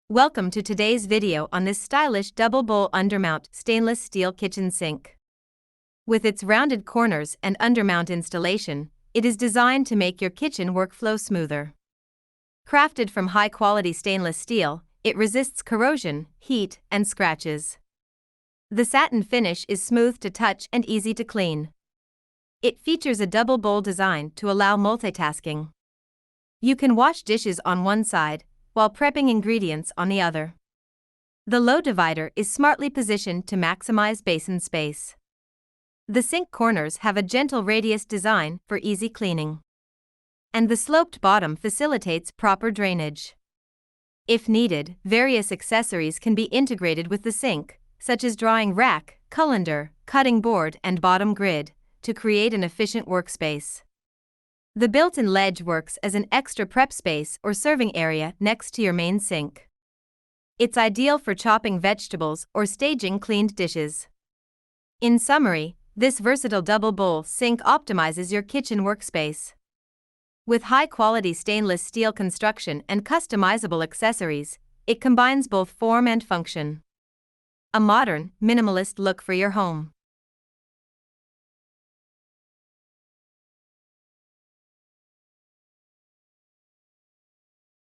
Welcome to today's video on this stylish double-bowl undermount stainless steel kitchen sink. With its rounded corners and undermount installation, it is designed to make your kitchen workflow smoother. Crafted from high-quality stainless steel, it resists corrosion, heat, and scratches. The satin finish is smooth to touch and easy to clean. It features a double-bowl design to allow multitasking. You can wash dishes on one side, while prepping ingredients on the other. The Low-Divider is smartly positioned to maximize basin space. The sink corners have a gentle radius design for easy cleaning. And the sloped bottom facilitates proper drainage. If needed, various accessories can be integrated with the sink, such as drawing rack, colander, cutting board, and bottom grid, to create an efficient workspace. The built-in ledge works as an extra prep space or serving area next to your main sink. It's ideal for chopping vegetables or staging cleaned dishes. In summary, this versatile double-bowl sink optimizes your kitchen workspace. With high-quality stainless steel construction and customizable accessories, it combines both form and function. A modern, minimalist look for your home.